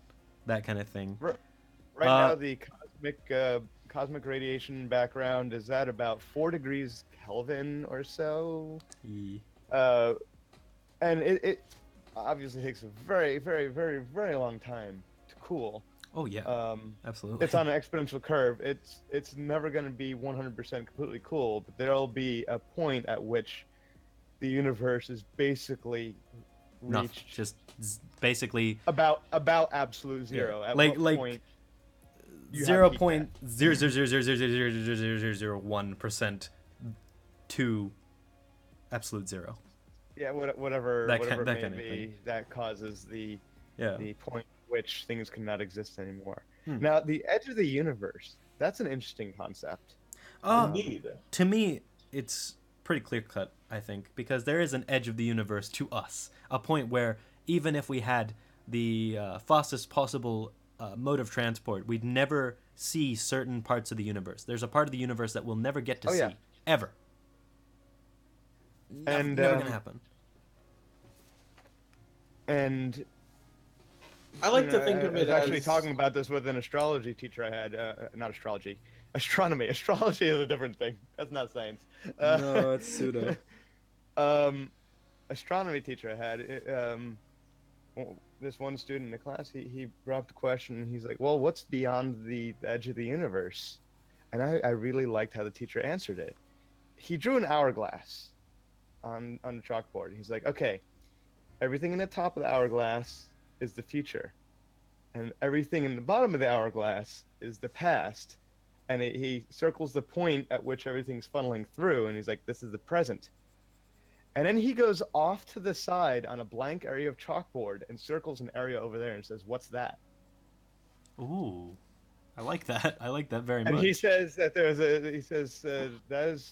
That kind of thing. Right now, the cosmic radiation background is at about 4 degrees Kelvin or so. Ye- Uh, and it obviously takes a very, very, very, very long time to cool. Oh yeah, absolutely. It's on an exponential curve. It's never going to be 100% completely cool, but there'll be a point at which the universe is basically Nothing. reached Just basically about absolute zero. Yeah. At Like- what like point you have zero heat point death. 0.000000001% to absolute zero. Yeah, whatever That whatever kind it of may be, thing. that causes the Yeah. point at which things cannot exist anymore. Hmm. Now, the edge of the universe, that's an interesting concept. Indeed. To me, it's pretty clear cut, I think, because there is an edge of the universe to us, a point where even if we had the fastest possible mode of transport, we'd never see certain parts of the universe. There's a part of the universe that we'll never get to Oh, see, yeah. ever. And, Never gonna happen. I And like to think I of was it actually as talking about this with an astrology teacher I had. Not astrology, astronomy. Astrology is a different thing. That's not science. No, it's pseudo. Astronomy teacher I had. This one student in the class, he brought up the question, and he's like, well, what's beyond the edge of the universe? And I really liked how the teacher answered it. He drew an hourglass on the chalkboard. He's like, okay, everything in the top of the hourglass is the future, and everything in the bottom of the hourglass is the past. And he circles the point at which everything's funneling through, and he's like, this is the present. And then he goes off to the side on a blank area of chalkboard and circles an area over there and says, what's that? Ooh, I like that. I like that very And much. he says that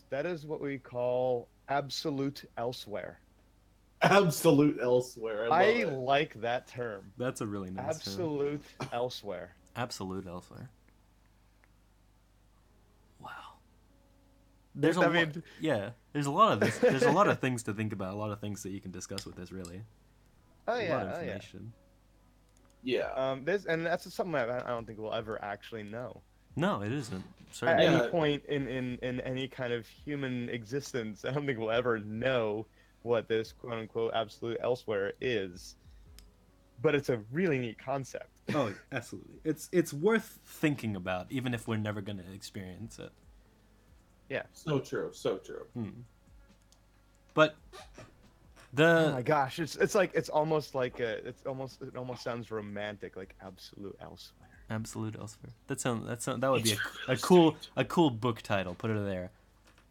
that is what we call absolute elsewhere. absolute elsewhere. I I love it. like that term. That's a really nice term. Absolute elsewhere. Absolute elsewhere. there's a I lot. mean- Yeah, there's a lot of this. There's a lot of things to think about. A lot of things that you can discuss with this. Really, Oh a yeah, lot of oh yeah. information. Yeah. And that's something I don't think we'll ever actually know. No, it isn't. At Certainly. Yeah. any point in any kind of human existence, I don't think we'll ever know what this quote unquote absolute elsewhere is. But it's a really neat concept. Oh, absolutely. It's worth thinking about, even if we're never gonna experience it. Yeah. So true. So true. But Oh my the gosh, it's almost like it almost sounds romantic, like absolute elsewhere. absolute elsewhere. That would be a cool book title. Put it there.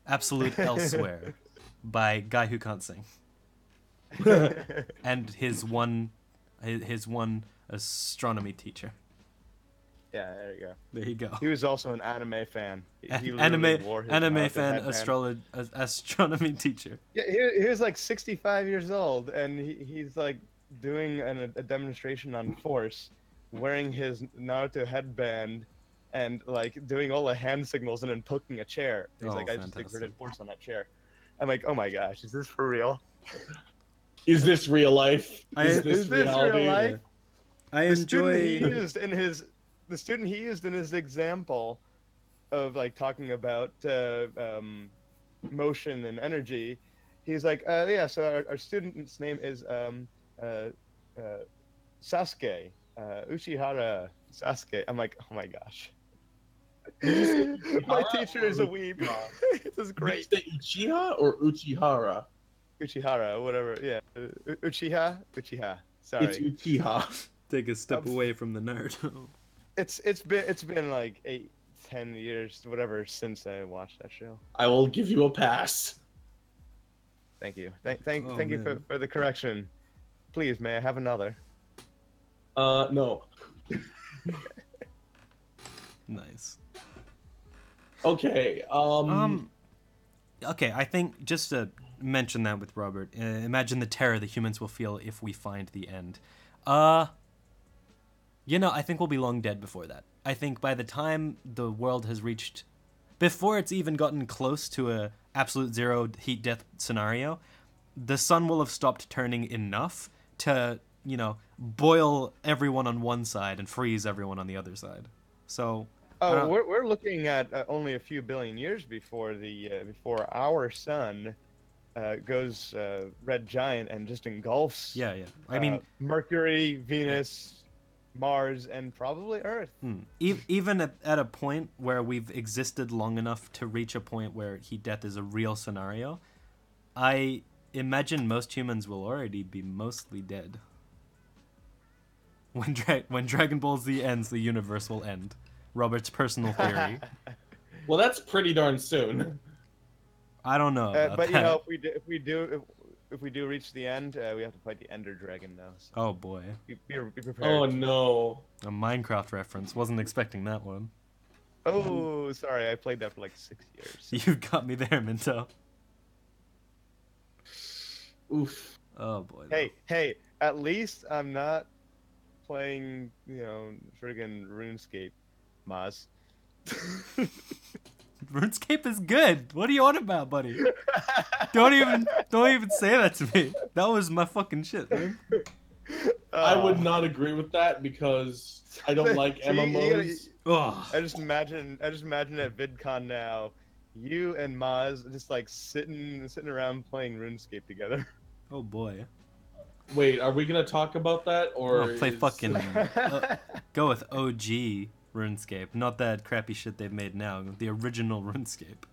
Absolute elsewhere, by guy who can't sing, and his one astronomy teacher. Yeah, there you go. There you go. He was also an anime fan. He literally Anime wore his anime Naruto fan headband. astronomy teacher. Yeah, he was like 65 years old, and he's like doing a demonstration on force, wearing his Naruto headband, and like doing all the hand signals and then poking a chair. He's Oh, like, I just fantastic. exerted force on that chair. I'm like, oh my gosh, is this for real? Is this real life? Is this real life? I The student he enjoy. used in his example of like talking about motion and energy, he's like, yeah, so our student's name is Sasuke, Uchihara Sasuke. I'm like, oh my gosh. My teacher is a weeb. This is great. Is it Uchiha or Uchihara? Uchihara, whatever. Yeah, Uchiha. Sorry. It's Uchiha. Take a step away from the Naruto. It's been like 8-10 years, whatever, since I watched that show. I will give you a pass. Thank you. Oh, Thank you man. for the correction. Please, may I have another? No. Nice. Okay. Okay, I think just to mention that with Robert, imagine the terror the humans will feel if we find the end. I think we'll be long dead before that. I think by the time the world has reached, before it's even gotten close to a absolute zero heat death scenario, the sun will have stopped turning enough to, boil everyone on one side and freeze everyone on the other side. So. Oh, we're looking at only a few billion years before before our sun goes red giant and just engulfs. Yeah. I mean, Mercury, Venus, Mars, and probably Earth. even at a point where we've existed long enough to reach a point where heat death is a real scenario, I imagine most humans will already be mostly dead. When Dragon Ball Z ends, the universe will end. Robert's personal theory. Well, that's pretty darn soon. I don't know. About But that. if we do reach the end, we have to fight the Ender Dragon now. So Oh boy, be prepared. Oh no. a Minecraft reference. Wasn't expecting that one. Oh, sorry, I played that for like 6 years. You got me there, Minto. Oof. Oh boy. Hey, at least I'm not playing, friggin' RuneScape, Maz. RuneScape is good. What are you on about, buddy? Don't even say that to me. That was my fucking shit, man. I would not agree with that because I don't like See, MMOs. Ugh. I just imagine at VidCon now, you and Maz just like sitting around playing RuneScape together. Oh boy. Wait, are we gonna talk about that or Play is- fucking. Go with OG RuneScape, not that crappy shit they've made now. The original RuneScape.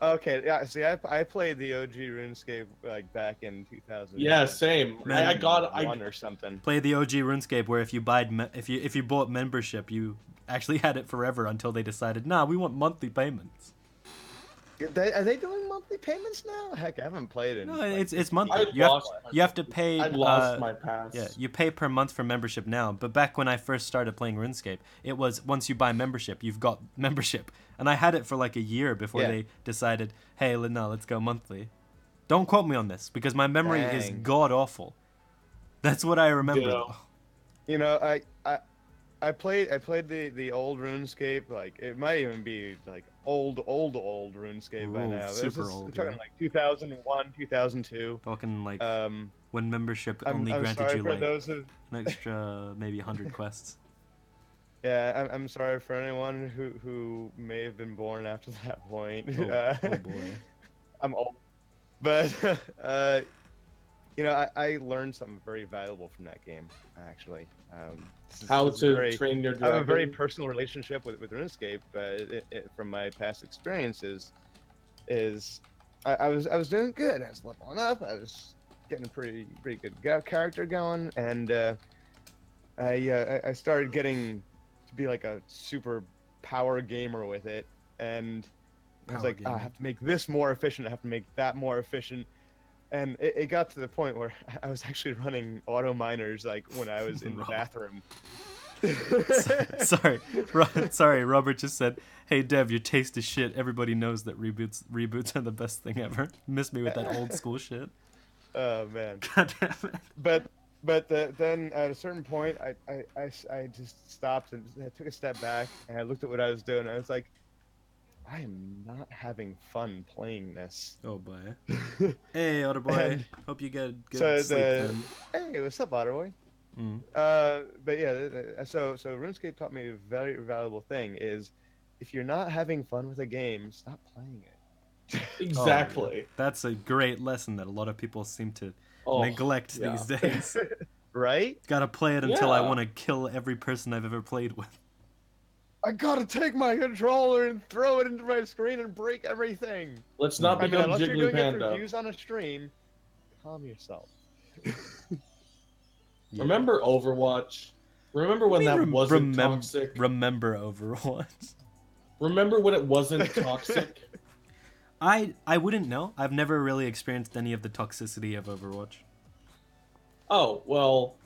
Okay, yeah. See, I played the OG RuneScape like back in 2000. Yeah, same. Man, I one or something. Play the OG RuneScape, where if you bought membership, you actually had it forever until they decided, nah, we want monthly payments. Are they doing monthly payments now? Heck, I haven't played it. No, in, like, it's monthly. I You have, lost my- you have to pay. I lost my pass. Yeah, you pay per month for membership now. But back when I first started playing RuneScape, it was once you buy membership, you've got membership. And I had it for like a year before Yeah. they decided, hey, no, let's go monthly. Don't quote me on this because my memory is Dang. god awful. That's what I remember. Ditto. You know, I played the old RuneScape. Like it might even be like old RuneScape by Ooh, now. super old, I'm talking yeah. like 2001, 2002. Talking like Um, when membership I'm only I'm granted sorry you for like those who. an extra maybe 100 quests. Yeah, I'm sorry for anyone who may have been born after that point. Oh boy. I'm old, but I learned something very valuable from that game. Actually, How this is to very. train your I have a very dragon. personal relationship with RuneScape, from my past experiences. Is I was doing good. I was leveling up. I was getting a pretty good character going, and I started getting to be like a super power gamer with it, and I was Power like, "Ah, I gaming. have to make this more efficient. I have to make that more efficient, and it got to the point where I was actually running auto miners like when I was in the Rob. bathroom. Sorry, sorry. Robert just said, "Hey Dev, your taste is shit. Everybody knows that reboots are the best thing ever." Miss me with that old school shit. Oh man. God damn it. Then at a certain point, I just stopped and I took a step back and I looked at what I was doing. And I was like, I am not having fun playing this. Oh boy. Hey, Otter boy. And Hope you get good so sleep then. hey, what's up, Otterboy? Mm. But yeah, so RuneScape taught me a very valuable thing is if you're not having fun with a game, stop playing it. Exactly. That's a great lesson that a lot of people seem to Oh, neglect yeah. these days. Right? Gotta play it until I Yeah. want to kill every person I've ever played with. I gotta take my controller and throw it into my screen and break everything. Let's not I mean, become unless you're Jiggly doing it for Panda. views on a stream, calm yourself. Yeah. Remember Overwatch? Remember when that wasn't toxic? Remember Overwatch. Remember when it wasn't toxic? I wouldn't know. I've never really experienced any of the toxicity of Overwatch. Oh, well.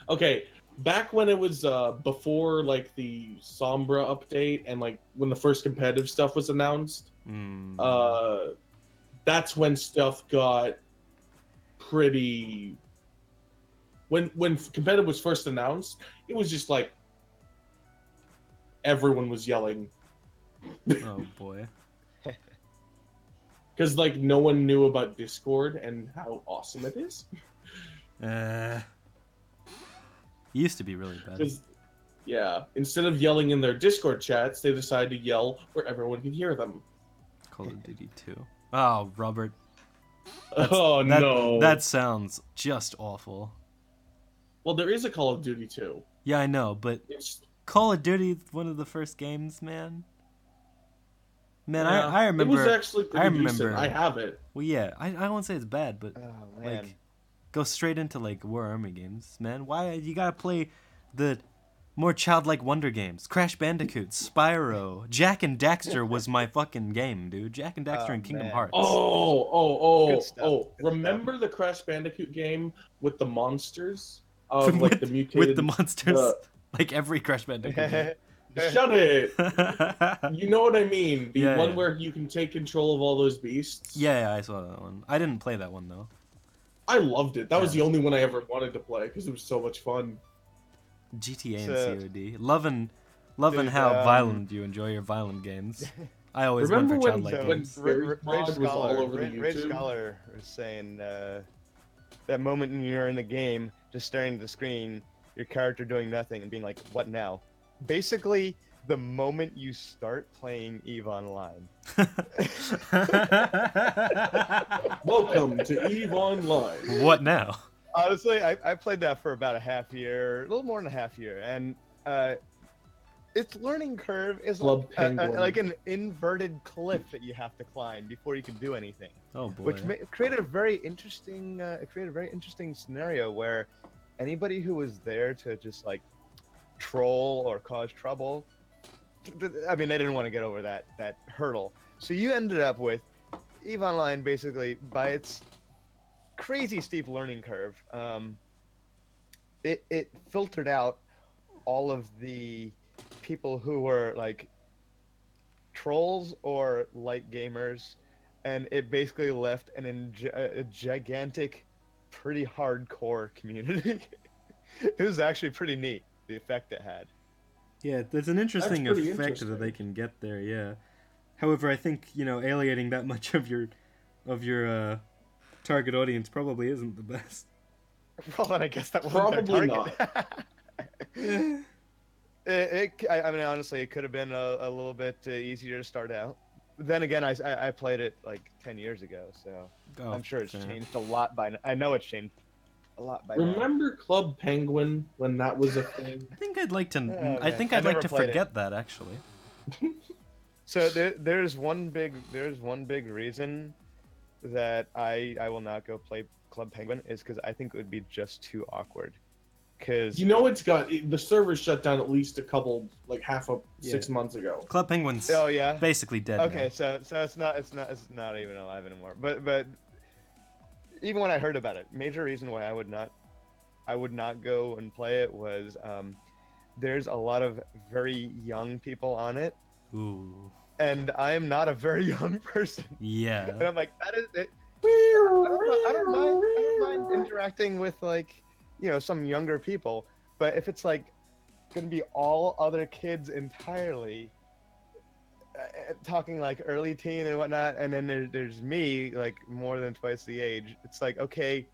Okay, back when it was before like the Sombra update and like when the first competitive stuff was announced, that's when stuff got pretty. When competitive was first announced, it was just like everyone was yelling Oh boy. because like no one knew about Discord and how awesome it is. It used to be really bad. Because yeah, instead of yelling in their Discord chats, they decided to yell where everyone could hear them. Call of Duty 2. Oh, Robert. No. That sounds just awful. Well, there is a Call of Duty 2. Yeah, I know, but It's Call of Duty is one of the first games, man. Man, yeah, I remember. It was actually pretty I remember. decent. I have it. Well, yeah, I won't say it's bad, but Oh man. like, go straight into like War Army games, man. Why you gotta play the more childlike wonder games? Crash Bandicoot, Spyro, Jack and Daxter was my fucking game, dude. Jack and Daxter Oh, and Kingdom man. Hearts. Oh, Good stuff. Good Remember the Crash Bandicoot game with the monsters of like the mutated with the monsters, like every Crash Bandicoot game. Shut it. You know what I mean? The Yeah, one yeah. where you can take control of all those beasts. Yeah, I saw that one. I didn't play that one though. I loved it. That was the Yeah. only one I ever wanted to play because it was so much fun. GTA So- and COD. Loving Dude, how violent you enjoy your violent games. I always Remember went for when- childlike when- games. Rage Mod was all over the Rage YouTube. Scholar was saying that moment when you're in the game, just staring at the screen, your character doing nothing and being like, "What now?" Basically, the moment you start playing EVE Online. Welcome to EVE Online. What now? Honestly, I played that for about a half year, a little more than a half year, and its learning curve is Club Penguin. like an inverted cliff that you have to climb before you can do anything. Oh boy. Which created a very interesting scenario where anybody who was there to just like troll or cause trouble, I mean, they didn't want to get over that hurdle. So you ended up with EVE Online basically by its crazy steep learning curve. It filtered out all of the people who were like trolls or light gamers, and it basically left a gigantic, pretty hardcore community. It was actually pretty neat, the effect it had. Yeah, there's an interesting pretty effect that interesting. they can get there. Yeah. However, I think alienating that much of your target audience probably isn't the best. Well, then I guess that wasn't their Probably target. not. I mean, honestly, it could have been a little bit easier to start out. Then again, I played it like 10 years ago, so Oh, I'm sure it's fair. changed a lot by now. I know it's changed a lot by now. Remember Club Penguin when that was a thing? I think I'd like to. Oh, I man. think I I'd like never to played it. forget that actually. So there's one big reason that I will not go play Club Penguin is because I think it would be just too awkward. Because You know, the servers shut down at least a couple, like half of 6 Yeah. months ago. Club Penguin's oh yeah, basically dead. okay, Now. so it's not even alive anymore. But even when I heard about it, major reason why I would not go and play it was there's a lot of very young people on it, Ooh. and I am not a very young person. And Yeah. I'm like, that is it. I don't mind interacting with like, some younger people, but if it's like gonna be all other kids entirely, talking like early teen and whatnot, and then there's me like more than twice the age, it's like, okay,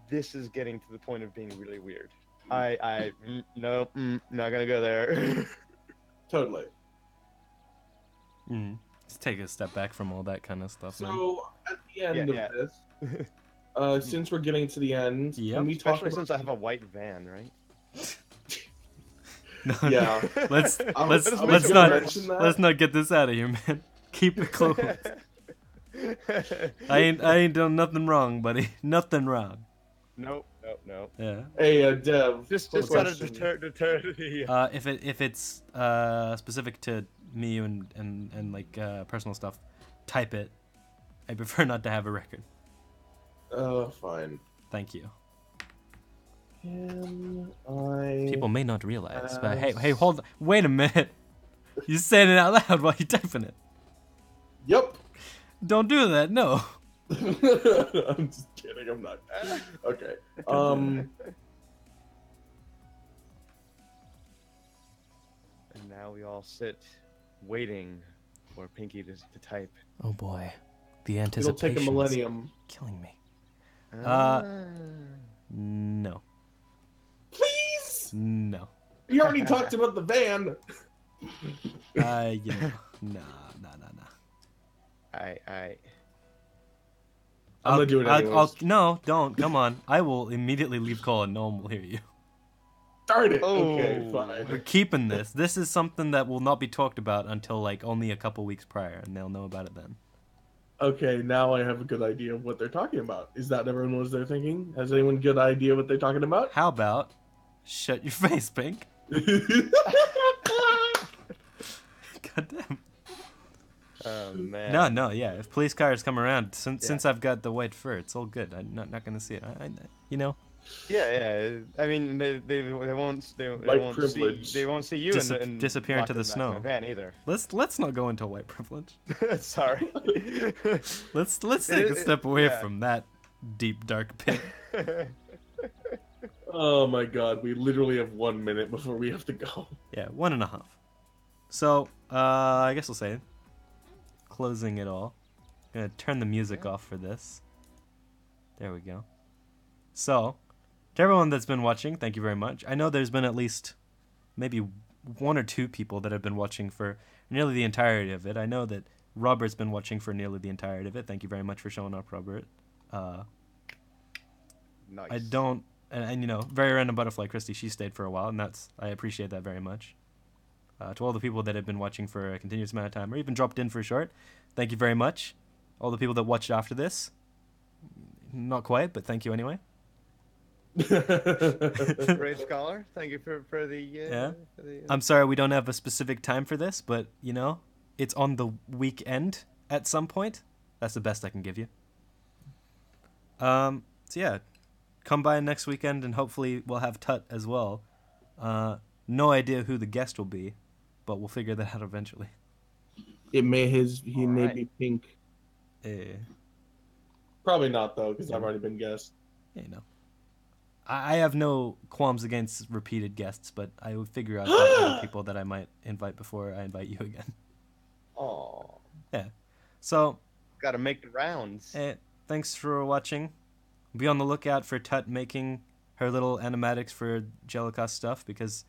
this is getting to the point of being really weird. No, not gonna go there. Totally. Let's take a step back from all that kind of stuff, man. So at the end Yeah, of this, since we're getting to the end, Yep. can we talk Especially about... since I have a white van, right? No, Yeah. let's I was let's gonna not mention that. let's not get this out of here, man. Keep it close. I ain't done nothing wrong, buddy. Nothing wrong. Nope. Yeah. Hey, Dev. Just quick gotta question. deter the. If it's specific to me and like personal stuff, type it. I prefer not to have a record. Fine. Thank you. Can I... People may not realize, but hey, hold. Wait a minute. You're saying it out loud while you're typing it. Yep. Don't do that. No. I'm just kidding. I'm not. Okay. And now we all sit, waiting for Pinky to type. Oh boy, the It'll anticipation. take a millennium. Killing me. Ah. No. Please. No. You already talked about the van. Nah. I'm gonna do it anyways. No, don't. Come on. I will immediately leave call and no one will hear you. Darn it. Oh. Okay, We're fine. keeping this. This is something that will not be talked about until like only a couple weeks prior, and they'll know about it then. Okay, now I have a good idea of what they're talking about. Is that everyone was there thinking? Has anyone good idea what they're talking about? How about shut your face, Pink? Goddamn. Oh man. No, yeah. If police cars come around, since I've got the white fur, it's all good. I'm not gonna see it. Yeah. I mean, they won't privilege. see you and disappear into the locked in snow. my van either. Let's not go into white privilege. Sorry. Let's take a step away yeah. from that deep dark pit. Oh my god, we literally have 1 minute before we have to go. Yeah, 1.5. So I guess we'll say closing it all. Gonna turn the music off for this. There we go. So, to everyone that's been watching, thank you very much. I know there's been at least maybe 1 or 2 people that have been watching for nearly the entirety of it. I know that Robert's been watching for nearly the entirety of it. Thank you very much for showing up, Robert. Nice. I don't, and very random butterfly Christy, she stayed for a while, and I appreciate that very much. To all the people that have been watching for a continuous amount of time, or even dropped in for a short, thank you very much. All the people that watched after this, not quite, but thank you anyway. Great scholar. Thank you for the Yeah. For the, I'm sorry we don't have a specific time for this, but it's on the weekend at some point. That's the best I can give you. So yeah, come by next weekend and hopefully we'll have Tut as well. No idea who the guest will be, but we'll figure that out eventually. He may Alright. be pink. Eh, Probably not though, because I've already been guessed. yeah, I have no qualms against repeated guests, but I would figure out other people that I might invite before I invite you again. Oh. Yeah. So, Got to make the rounds. thanks for watching. Be on the lookout for Tut making her little animatics for JelloCast stuff, because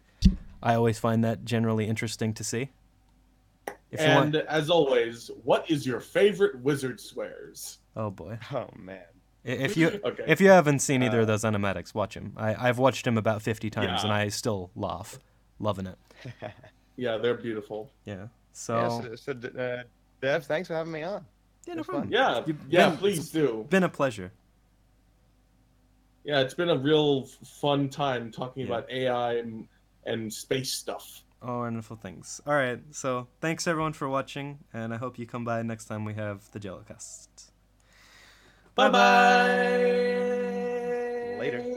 I always find that generally interesting to see. As always, what is your favorite wizard swears? Oh boy. Oh man. If you Okay. if you haven't seen either of those animatics, watch him. I've watched him about 50 times Yeah. and I still laugh, loving it. Yeah, they're beautiful. Yeah. So, Dev, thanks for having me on. yeah, no It's problem. fun. Yeah, please do. Been a pleasure. Yeah, it's been a real fun time talking Yeah. about AI and space stuff. Oh, wonderful things. All right. So, thanks everyone for watching, and I hope you come by next time we have the JelloCast. Bye-bye!